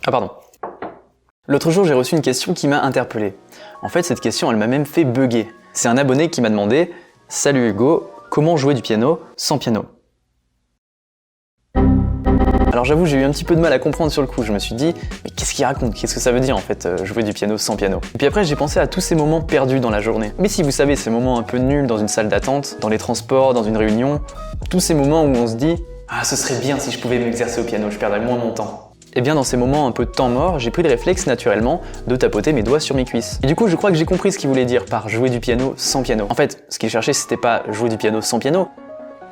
Ah pardon. L'autre jour, j'ai reçu une question qui m'a interpellé. En fait, cette question, elle m'a même fait bugger. C'est un abonné qui m'a demandé « Salut Hugo, comment jouer du piano sans piano ?» Alors j'avoue, j'ai eu un petit peu de mal à comprendre sur le coup. Je me suis dit « Mais qu'est-ce qu'il raconte? Qu'est-ce que ça veut dire en fait, jouer du piano sans piano ?» Et puis après, j'ai pensé à tous ces moments perdus dans la journée. Mais si vous savez, ces moments un peu nuls dans une salle d'attente, dans les transports, dans une réunion, tous ces moments où on se dit « Ah, ce serait bien si je pouvais m'exercer au piano, je perdrais moins mon temps. » Et bien dans ces moments un peu de temps mort, j'ai pris le réflexe naturellement de tapoter mes doigts sur mes cuisses. Et du coup, je crois que j'ai compris ce qu'il voulait dire par jouer du piano sans piano. En fait, ce qu'il cherchait, c'était pas jouer du piano sans piano,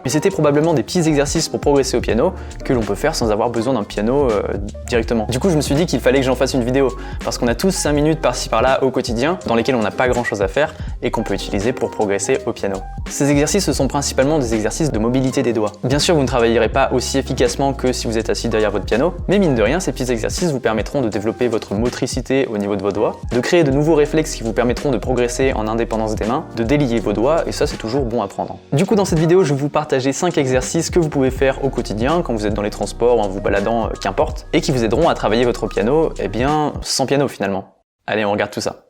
mais c'était probablement des petits exercices pour progresser au piano que l'on peut faire sans avoir besoin d'un piano directement. Du coup, je me suis dit qu'il fallait que j'en fasse une vidéo, parce qu'on a tous 5 minutes par-ci par-là au quotidien, dans lesquelles on n'a pas grand-chose à faire et qu'on peut utiliser pour progresser au piano. Ces exercices, ce sont principalement des exercices de mobilité des doigts. Bien sûr, vous ne travaillerez pas aussi efficacement que si vous êtes assis derrière votre piano, mais mine de rien, ces petits exercices vous permettront de développer votre motricité au niveau de vos doigts, de créer de nouveaux réflexes qui vous permettront de progresser en indépendance des mains, de délier vos doigts, et ça c'est toujours bon à prendre. Du coup, dans cette vidéo, je vais vous partager 5 exercices que vous pouvez faire au quotidien quand vous êtes dans les transports ou en vous baladant, qu'importe, et qui vous aideront à travailler votre piano, eh bien, sans piano finalement. Allez, on regarde tout ça.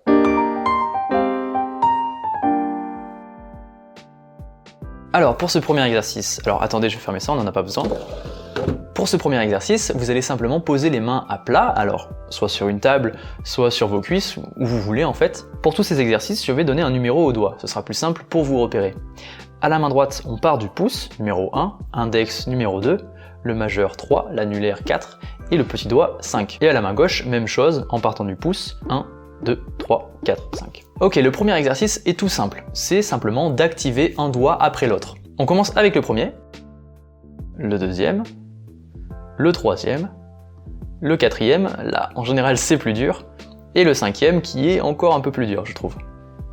Alors, pour ce premier exercice, alors attendez, je vais fermer ça, on n'en a pas besoin. Pour ce premier exercice, vous allez simplement poser les mains à plat, alors soit sur une table, soit sur vos cuisses, où vous voulez en fait. Pour tous ces exercices, je vais donner un numéro au doigt, ce sera plus simple pour vous repérer. À la main droite, on part du pouce, numéro 1, index numéro 2, le majeur 3, l'annulaire 4 et le petit doigt 5. Et à la main gauche, même chose, en partant du pouce, 1, 2, 3, 4, 5. Ok, le premier exercice est tout simple, c'est simplement d'activer un doigt après l'autre. On commence avec le premier, le deuxième, le troisième, le quatrième, là en général c'est plus dur, et le cinquième qui est encore un peu plus dur je trouve.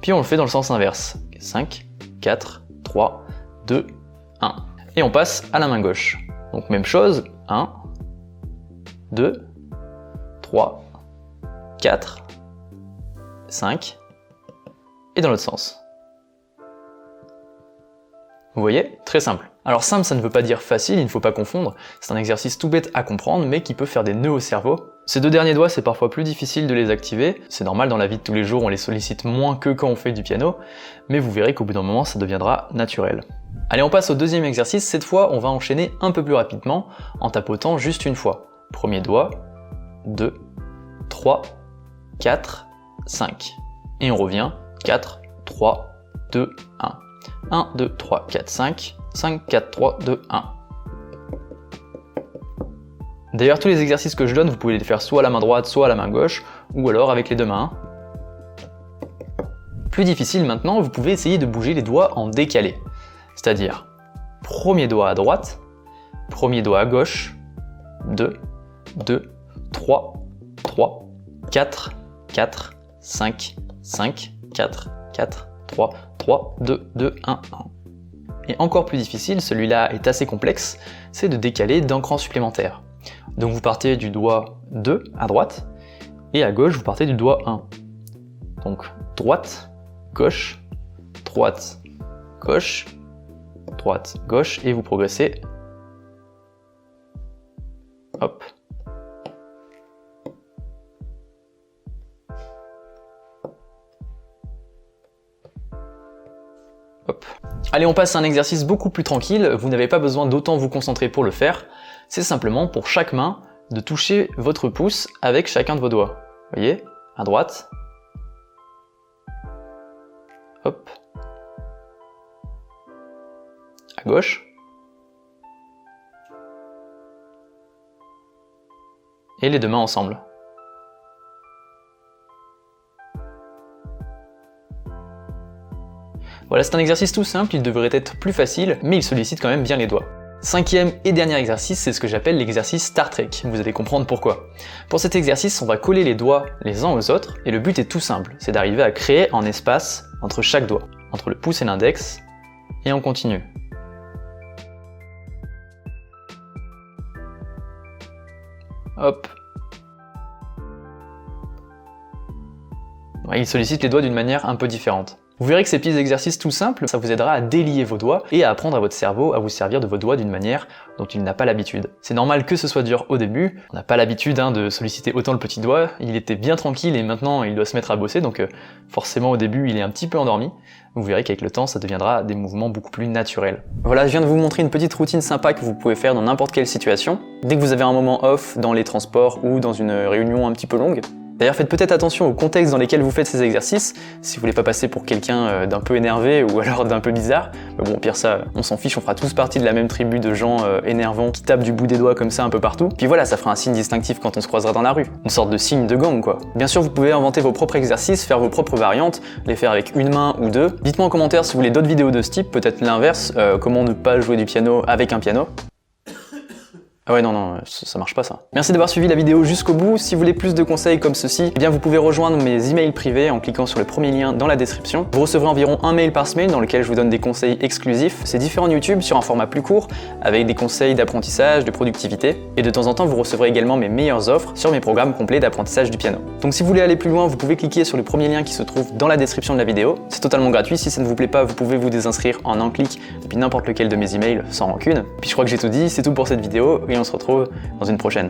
Puis on le fait dans le sens inverse, 5, 4, 3, 2, 1. Et on passe à la main gauche. Donc même chose, 1, 2, 3, 4, 5, et dans l'autre sens. Vous voyez? Très simple. Alors simple, ça ne veut pas dire facile, il ne faut pas confondre, c'est un exercice tout bête à comprendre, mais qui peut faire des nœuds au cerveau. Ces deux derniers doigts, c'est parfois plus difficile de les activer, c'est normal, dans la vie de tous les jours, on les sollicite moins que quand on fait du piano, mais vous verrez qu'au bout d'un moment, ça deviendra naturel. Allez, on passe au deuxième exercice, cette fois, on va enchaîner un peu plus rapidement, en tapotant juste une fois. Premier doigt, 2, 3, 4, 5. Et on revient, 4, 3, 2, 1. 1, 2, 3, 4, 5, 5, 4, 3, 2, 1. D'ailleurs, tous les exercices que je donne, vous pouvez les faire soit à la main droite, soit à la main gauche, ou alors avec les deux mains. Plus difficile maintenant, vous pouvez essayer de bouger les doigts en décalé. C'est-à-dire, premier doigt à droite, premier doigt à gauche, 2, 2, 3, 3, 4, 4, 5, 5, 4, 4, 3, 3, 2, 2, 1, 1. Et encore plus difficile, celui-là est assez complexe, c'est de décaler d'un cran supplémentaire. Donc vous partez du doigt 2 à droite, et à gauche vous partez du doigt 1. Donc droite, gauche, droite, gauche, droite, gauche, et vous progressez. Hop. Hop. Allez, on passe à un exercice beaucoup plus tranquille, vous n'avez pas besoin d'autant vous concentrer pour le faire, c'est simplement pour chaque main de toucher votre pouce avec chacun de vos doigts. Vous voyez, à droite, hop, à gauche, et les deux mains ensemble. Voilà, c'est un exercice tout simple, il devrait être plus facile, mais il sollicite quand même bien les doigts. Cinquième et dernier exercice, c'est ce que j'appelle l'exercice Star Trek, vous allez comprendre pourquoi. Pour cet exercice, on va coller les doigts les uns aux autres, et le but est tout simple, c'est d'arriver à créer un espace entre chaque doigt, entre le pouce et l'index, et on continue. Hop. Ouais, il sollicite les doigts d'une manière un peu différente. Vous verrez que ces petits exercices tout simples, ça vous aidera à délier vos doigts et à apprendre à votre cerveau à vous servir de vos doigts d'une manière dont il n'a pas l'habitude. C'est normal que ce soit dur au début, on n'a pas l'habitude de solliciter autant le petit doigt, il était bien tranquille et maintenant il doit se mettre à bosser, donc forcément au début il est un petit peu endormi. Vous verrez qu'avec le temps ça deviendra des mouvements beaucoup plus naturels. Voilà, je viens de vous montrer une petite routine sympa que vous pouvez faire dans n'importe quelle situation. Dès que vous avez un moment off dans les transports ou dans une réunion un petit peu longue. D'ailleurs, faites peut-être attention au contexte dans lequel vous faites ces exercices, si vous voulez pas passer pour quelqu'un d'un peu énervé ou alors d'un peu bizarre. Mais bon, pire ça, on s'en fiche, on fera tous partie de la même tribu de gens énervants qui tapent du bout des doigts comme ça un peu partout. Puis voilà, ça fera un signe distinctif quand on se croisera dans la rue. Une sorte de signe de gang, quoi. Bien sûr, vous pouvez inventer vos propres exercices, faire vos propres variantes, les faire avec une main ou deux. Dites-moi en commentaire si vous voulez d'autres vidéos de ce type, peut-être l'inverse, comment ne pas jouer du piano avec un piano. Ah ouais, non, ça marche pas ça. Merci d'avoir suivi la vidéo jusqu'au bout. Si vous voulez plus de conseils comme ceci, eh bien vous pouvez rejoindre mes emails privés en cliquant sur le premier lien dans la description. Vous recevrez environ un mail par semaine dans lequel je vous donne des conseils exclusifs. C'est différent de YouTube sur un format plus court, avec des conseils d'apprentissage, de productivité. Et de temps en temps, vous recevrez également mes meilleures offres sur mes programmes complets d'apprentissage du piano. Donc si vous voulez aller plus loin, vous pouvez cliquer sur le premier lien qui se trouve dans la description de la vidéo. C'est totalement gratuit. Si ça ne vous plaît pas, vous pouvez vous désinscrire en un clic depuis n'importe lequel de mes emails sans rancune. Puis je crois que j'ai tout dit, c'est tout pour cette vidéo et on se retrouve dans une prochaine.